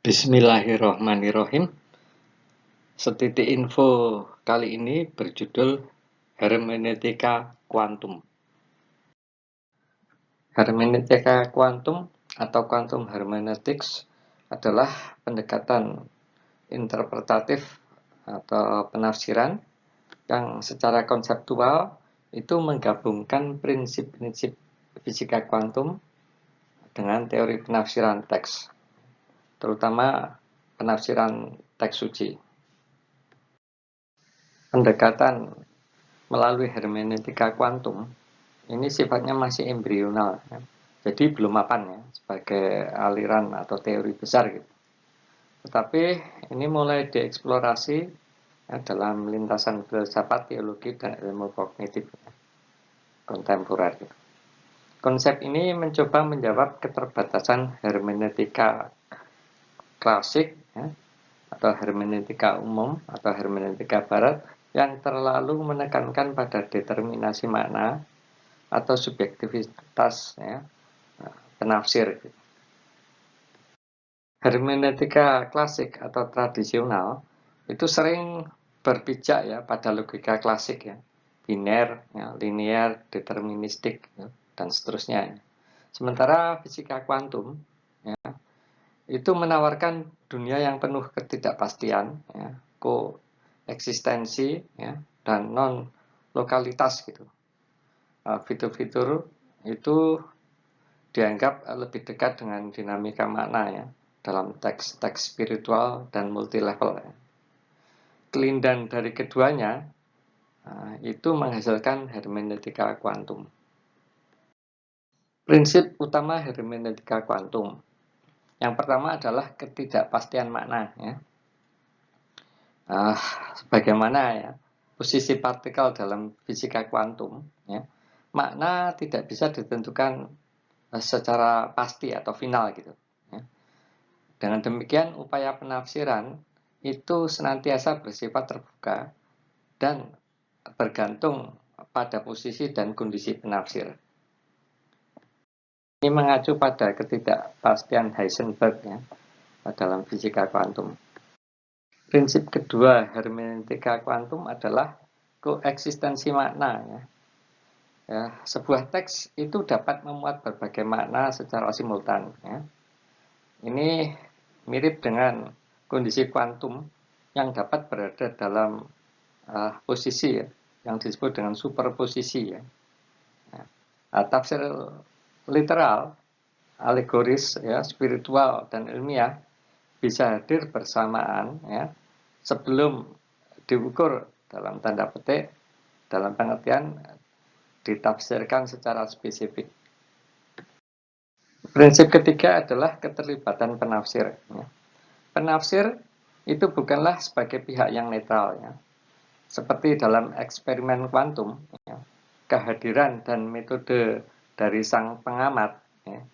Bismillahirrohmanirrohim. Setitik info kali ini berjudul Hermeneutika Kuantum. Hermeneutika kuantum atau quantum hermeneutics adalah pendekatan interpretatif atau penafsiran yang secara konseptual itu menggabungkan prinsip-prinsip fisika kuantum dengan teori penafsiran teks, terutama penafsiran teks suci. Pendekatan melalui hermeneutika kuantum ini sifatnya masih embrional, ya. Jadi belum mapan ya sebagai aliran atau teori besar gitu. Tetapi ini mulai dieksplorasi ya, dalam lintasan filsafat, teologi, dan ilmu kognitif ya, kontemporer. Gitu. Konsep ini mencoba menjawab keterbatasan hermeneutika klasik ya, atau hermeneutika umum atau hermeneutika barat yang terlalu menekankan pada determinasi makna atau subjektivitas ya, penafsir. Hermeneutika klasik atau tradisional itu sering berpijak ya pada logika klasik ya, biner, ya, linear, deterministik ya, dan seterusnya. Sementara fisika kuantum ya, itu menawarkan dunia yang penuh ketidakpastian, ya, koeksistensi ya, dan non lokalitas gitu. Fitur-fitur itu dianggap lebih dekat dengan dinamika makna ya dalam teks-teks spiritual dan multilevel. Ya. Kelindahan dari keduanya itu menghasilkan hermeneutika kuantum. Prinsip utama hermeneutika kuantum. Yang pertama adalah ketidakpastian makna ya. Bagaimana ya posisi partikel dalam fisika kuantum ya. Makna tidak bisa ditentukan secara pasti atau final gitu. Ya. Dengan demikian upaya penafsiran itu senantiasa bersifat terbuka dan bergantung pada posisi dan kondisi penafsir. Ini mengacu pada ketidakpastian Heisenberg ya, dalam fisika kuantum. Prinsip kedua hermeneutika kuantum adalah koeksistensi makna ya. Ya, sebuah teks itu dapat memuat berbagai makna secara simultan ya. Ini mirip dengan kondisi kuantum yang dapat berada dalam posisi ya, yang disebut dengan superposisi ya. Tafsir literal, alegoris ya, spiritual dan ilmiah bisa hadir bersamaan ya, sebelum diukur dalam tanda petik dalam pengertian ditafsirkan secara spesifik. Prinsip ketiga adalah keterlibatan penafsir. Ya. Penafsir itu bukanlah sebagai pihak yang netral. Ya. Seperti dalam eksperimen kuantum, ya, kehadiran dan metode dari sang pengamat ya,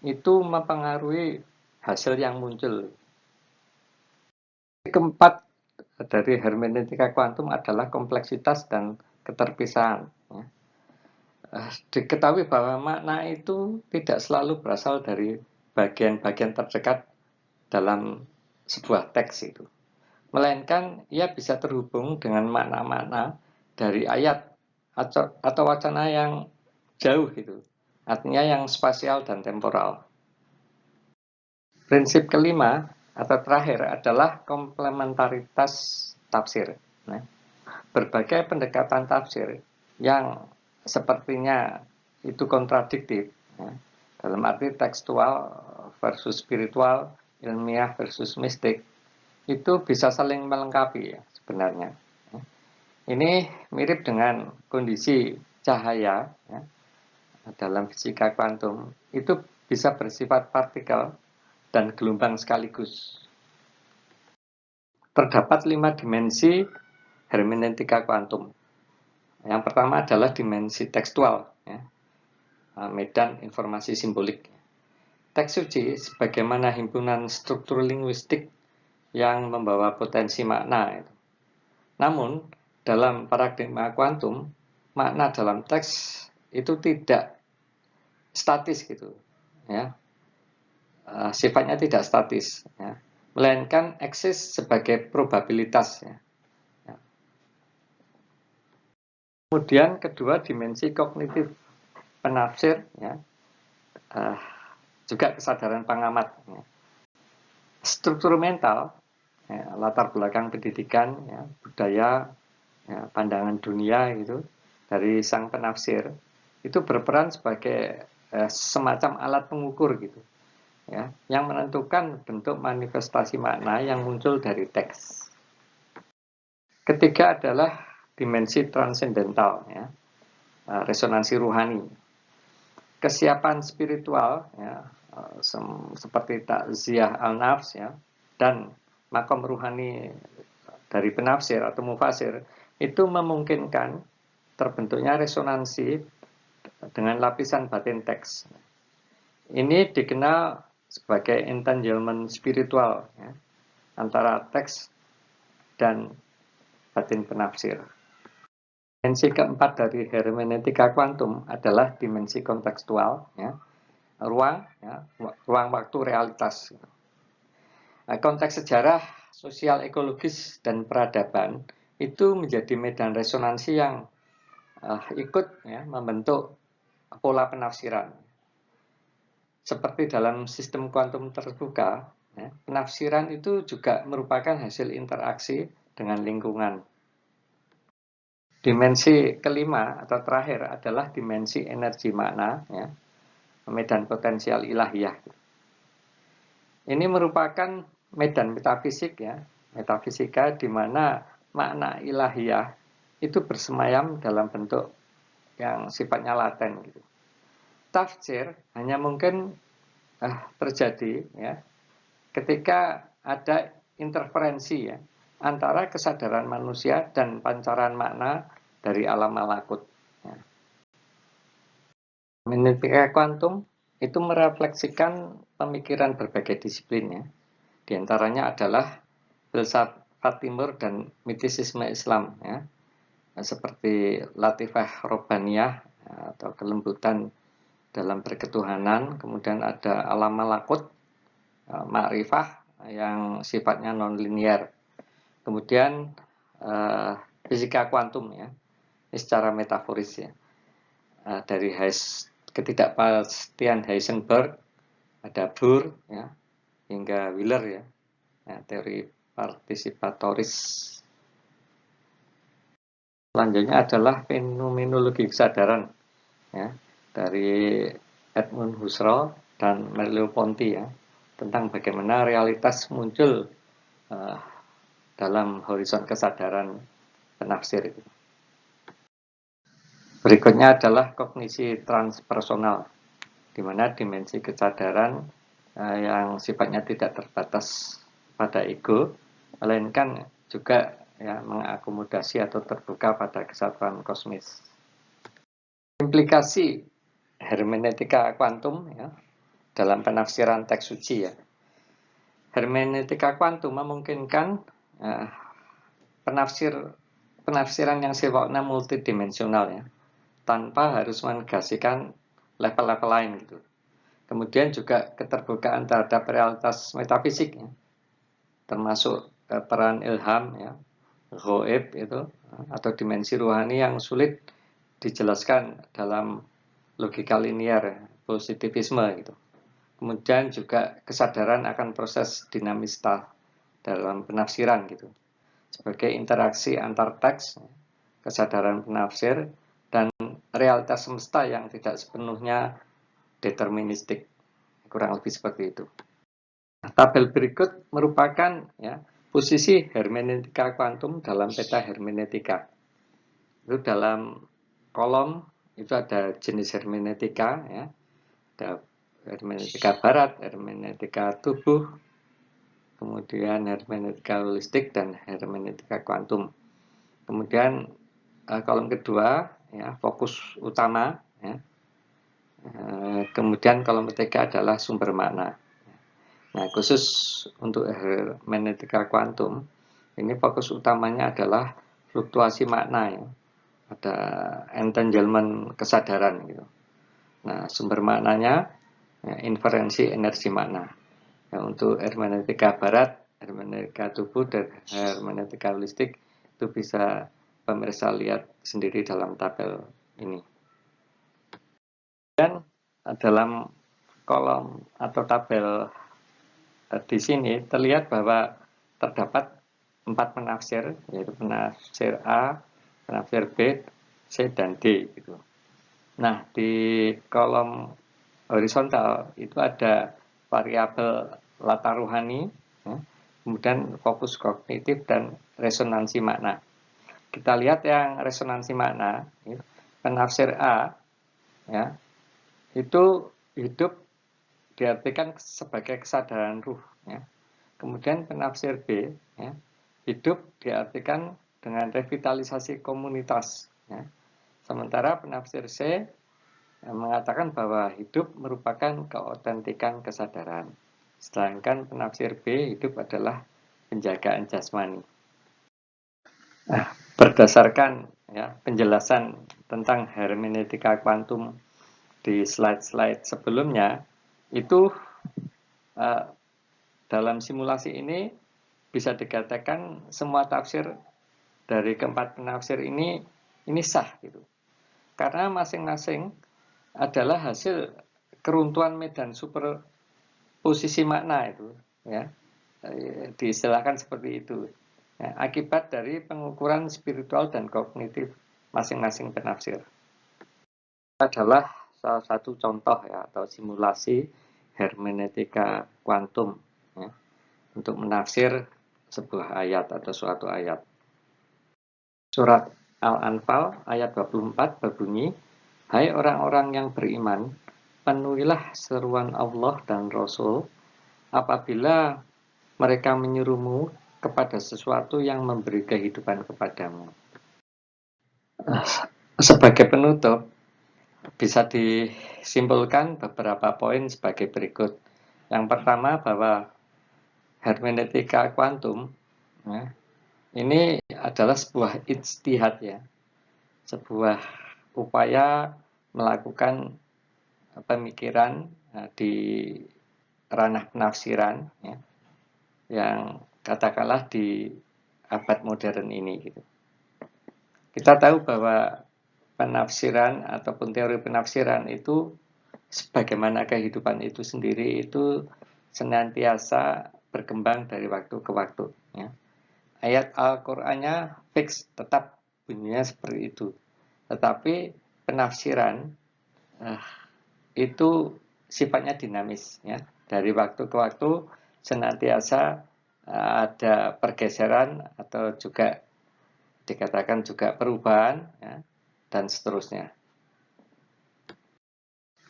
itu mempengaruhi hasil yang muncul. Keempat dari hermeneutika kuantum adalah kompleksitas dan keterpisahan. Ya. Diketahui bahwa makna itu tidak selalu berasal dari bagian-bagian terdekat dalam sebuah teks itu, melainkan ia bisa terhubung dengan makna-makna dari ayat atau wacana yang jauh itu, artinya yang spasial dan temporal. Prinsip kelima atau terakhir adalah komplementaritas tafsir. Nah, berbagai pendekatan tafsir yang sepertinya itu kontradiktif ya, dalam arti tekstual versus spiritual, ilmiah versus mistik, itu bisa saling melengkapi ya, sebenarnya. Ini mirip dengan kondisi cahaya ya, dalam fisika kuantum, itu bisa bersifat partikel dan gelombang sekaligus. Terdapat 5 dimensi hermeneutika kuantum. Yang pertama adalah dimensi tekstual, ya, medan informasi simbolik. Teks suci sebagaimana himpunan struktur linguistik yang membawa potensi makna. Namun, dalam paradigma kuantum, makna dalam teks itu tidak statis gitu, ya. Sifatnya tidak statis. Ya. melainkan eksis sebagai probabilitas. Ya. Kemudian kedua, dimensi kognitif penafsir, ya, juga kesadaran pengamat. Ya. Struktur mental, ya, latar belakang pendidikan, ya, budaya, ya, pandangan dunia gitu dari sang penafsir itu berperan sebagai semacam alat pengukur gitu, ya, yang menentukan bentuk manifestasi makna yang muncul dari teks. Ketiga adalah dimensi transendental, ya, resonansi ruhani, kesiapan spiritual, ya, seperti takziah al-nafs, ya, dan makom ruhani dari penafsir atau mufasir itu memungkinkan terbentuknya resonansi dengan lapisan batin teks. Ini dikenal sebagai entanglement spiritual, ya, antara teks dan batin penafsir. Dimensi keempat dari hermeneutika kuantum adalah dimensi kontekstual, ya, ruang, ya, ruang waktu realitas. Nah, konteks sejarah, sosial, ekologis, dan peradaban itu menjadi medan resonansi yang ikut, ya, membentuk pola penafsiran. Seperti dalam sistem kuantum terbuka, ya, penafsiran itu juga merupakan hasil interaksi dengan lingkungan. Dimensi kelima atau terakhir adalah dimensi energi makna, ya, medan potensial ilahiyah. Ini merupakan medan metafisik, ya, metafisika di mana makna ilahiyah itu bersemayam dalam bentuk yang sifatnya laten gitu. Tafsir hanya mungkin terjadi, ya, ketika ada interferensi, ya, antara kesadaran manusia dan pancaran makna dari alam malakut. Ya. Hermeneutika kuantum itu merefleksikan pemikiran berbagai disiplin, ya. Di antaranya adalah filsafat timur dan mitisisme Islam, ya, seperti latifah robbaniyah atau kelembutan dalam berketuhanan, kemudian ada alam malakut, ma'rifah yang sifatnya non-linier, kemudian fisika kuantum, ya, ini secara metaforis, ya, dari ketidakpastian Heisenberg, ada Bohr, ya, hingga Wheeler, ya, teori partisipatoris. Selanjutnya adalah fenomenologi kesadaran, ya, dari Edmund Husserl dan Merleau-Ponty, ya, tentang bagaimana realitas muncul dalam horizon kesadaran penafsir. Berikutnya adalah kognisi transpersonal, di mana dimensi kesadaran yang sifatnya tidak terbatas pada ego, melainkan juga, ya, mengakomodasi atau terbuka pada kesatuan kosmis. Implikasi hermeneutika kuantum, ya, dalam penafsiran teks suci, ya. Hermeneutika kuantum memungkinkan penafsiran yang sifatnya multidimensional, ya, tanpa harus menegasikan level-level lain gitu. Kemudian juga keterbukaan terhadap realitas metafisik, ya, termasuk peran ilham, ya, ghaib itu, atau dimensi ruhani yang sulit dijelaskan dalam logika linier, positivisme gitu. Kemudian juga kesadaran akan proses dinamista dalam penafsiran gitu, sebagai interaksi antar teks, kesadaran penafsir, dan realitas semesta yang tidak sepenuhnya deterministik, kurang lebih seperti itu. Tabel berikut merupakan, ya, posisi hermeneutika kuantum dalam peta hermeneutika. Itu dalam kolom itu ada jenis hermeneutika, ya, ada hermeneutika barat, hermeneutika tubuh, kemudian hermeneutika holistik dan hermeneutika kuantum. Kemudian kolom kedua, ya, fokus utama, ya. Kemudian kolom ketiga adalah sumber makna. Nah, khusus untuk hermeneutika kuantum, ini fokus utamanya adalah fluktuasi makna, ya. Ada entanglement kesadaran gitu. Nah, sumber maknanya, ya, inferensi energi makna. Ya, untuk hermeneutika barat hermeneutika tubuh dan hermeneutika holistik itu bisa pemirsa lihat sendiri dalam tabel ini. Dan dalam kolom atau tabel di sini terlihat bahwa terdapat 4 penafsir, yaitu penafsir A, penafsir B, C, dan D gitu. Nah, di kolom horizontal itu ada variabel latar rohani, ya, kemudian fokus kognitif dan resonansi makna. Kita lihat yang resonansi makna, ya, penafsir A, ya, itu hidup diartikan sebagai kesadaran ruh, ya. Kemudian penafsir B, ya, hidup diartikan dengan revitalisasi komunitas, ya. Sementara penafsir C mengatakan bahwa hidup merupakan keautentikan kesadaran. Sedangkan penafsir B, hidup adalah penjagaan jasmani. Nah, berdasarkan ya, penjelasan tentang hermeneutika kuantum di slide-slide sebelumnya, itu dalam simulasi ini bisa dikatakan semua tafsir dari keempat penafsir ini sah gitu. Karena masing-masing adalah hasil keruntuhan medan superposisi makna itu, ya, diistilahkan seperti itu. Ya, akibat dari pengukuran spiritual dan kognitif masing-masing penafsir. Adalah salah satu contoh ya atau simulasi hermeneutika kuantum, ya, untuk menafsir sebuah ayat atau suatu ayat. Surat Al-Anfal ayat 24 berbunyi, "Hai orang-orang yang beriman, penuhilah seruan Allah dan Rasul apabila mereka menyuruhmu kepada sesuatu yang memberi kehidupan kepadamu." Sebagai penutup, bisa disimpulkan beberapa poin sebagai berikut. Yang pertama, bahwa hermeneutika kuantum, ya, ini adalah sebuah ijtihad, ya, sebuah upaya melakukan pemikiran di ranah penafsiran, ya, yang katakanlah di abad modern ini gitu. Kita tahu bahwa penafsiran ataupun teori penafsiran itu sebagaimana kehidupan itu sendiri itu senantiasa berkembang dari waktu ke waktu, ya. Ayat Al-Qur'annya fix, tetap bunyinya seperti itu. Tetapi penafsiran itu sifatnya dinamis, ya. Dari waktu ke waktu senantiasa ada pergeseran atau juga dikatakan juga perubahan, ya, dan seterusnya.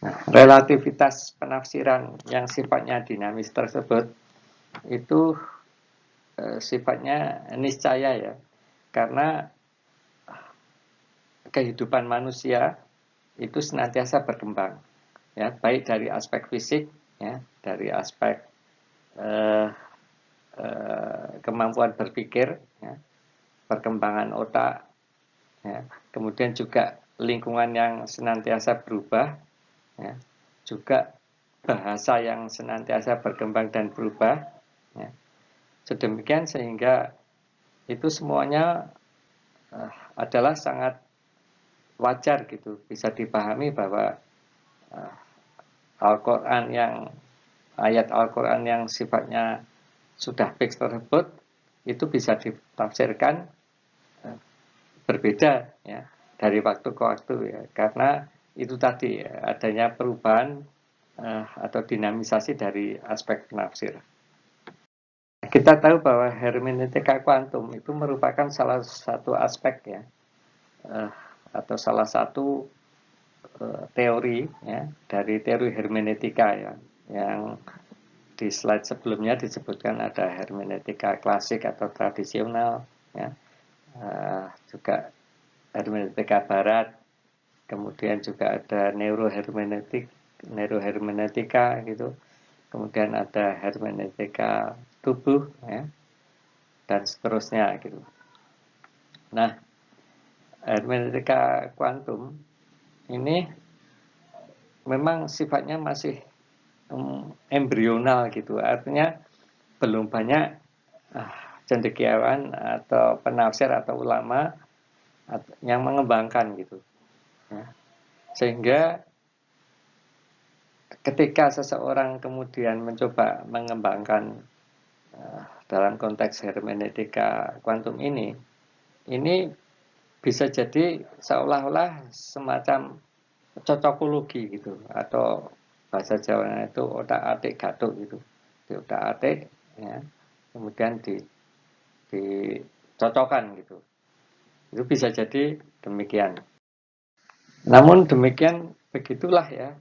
Nah, relativitas penafsiran yang sifatnya dinamis tersebut itu sifatnya niscaya, ya, karena kehidupan manusia itu senantiasa berkembang, ya, baik dari aspek fisik, ya, dari aspek kemampuan berpikir, ya, perkembangan otak, ya, kemudian juga lingkungan yang senantiasa berubah, ya, juga bahasa yang senantiasa berkembang dan berubah, ya. Sedemikian sehingga itu semuanya adalah sangat wajar gitu, bisa dipahami bahwa Al-Quran yang ayat Al-Quran yang sifatnya sudah fix tersebut itu bisa ditafsirkan berbeda, ya, dari waktu ke waktu, ya, karena itu tadi, ya, adanya perubahan atau dinamisasi dari aspek penafsir. Kita tahu bahwa hermeneutika kuantum itu merupakan salah satu aspek, ya, atau salah satu teori, ya, dari teori hermeneutika, ya, yang di slide sebelumnya disebutkan ada hermeneutika klasik atau tradisional, ya, juga hermeneutika barat, kemudian juga ada neurohermeneutika gitu, kemudian ada hermeneutika tubuh, ya, dan seterusnya gitu. Nah, hermeneutika kuantum ini memang sifatnya masih embrional gitu, artinya belum banyak cendekiawan atau penafsir atau ulama yang mengembangkan gitu. Ya. Sehingga ketika seseorang kemudian mencoba mengembangkan dalam konteks hermeneutika kuantum ini bisa jadi seolah-olah semacam cocokologi gitu, atau bahasa Jawanya itu otak-atik gatuk gitu. Di otak-atik ya, kemudian dicocokkan gitu. Itu bisa jadi demikian. Namun demikian begitulah ya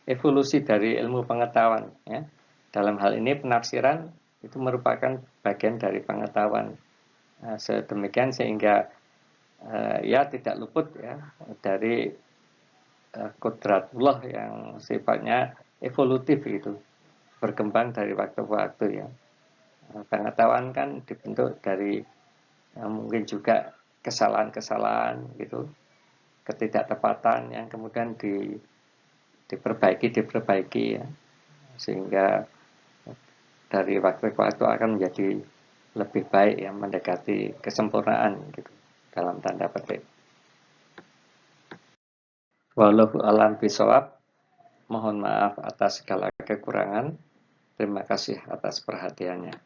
evolusi dari ilmu pengetahuan ya. Dalam hal ini penafsiran itu merupakan bagian dari pengetahuan sedemikian sehingga ya tidak luput ya dari kodratullah yang sifatnya evolutif gitu, berkembang dari waktu ke waktu ya. Pengetahuan kan dibentuk dari mungkin juga kesalahan-kesalahan gitu, ketidaktepatan yang kemudian diperbaiki ya, sehingga dari waktu ke waktu akan menjadi lebih baik ya, mendekati kesempurnaan gitu dalam tanda petik. Wallahu alam bisawab. Mohon maaf atas segala kekurangan. Terima kasih atas perhatiannya.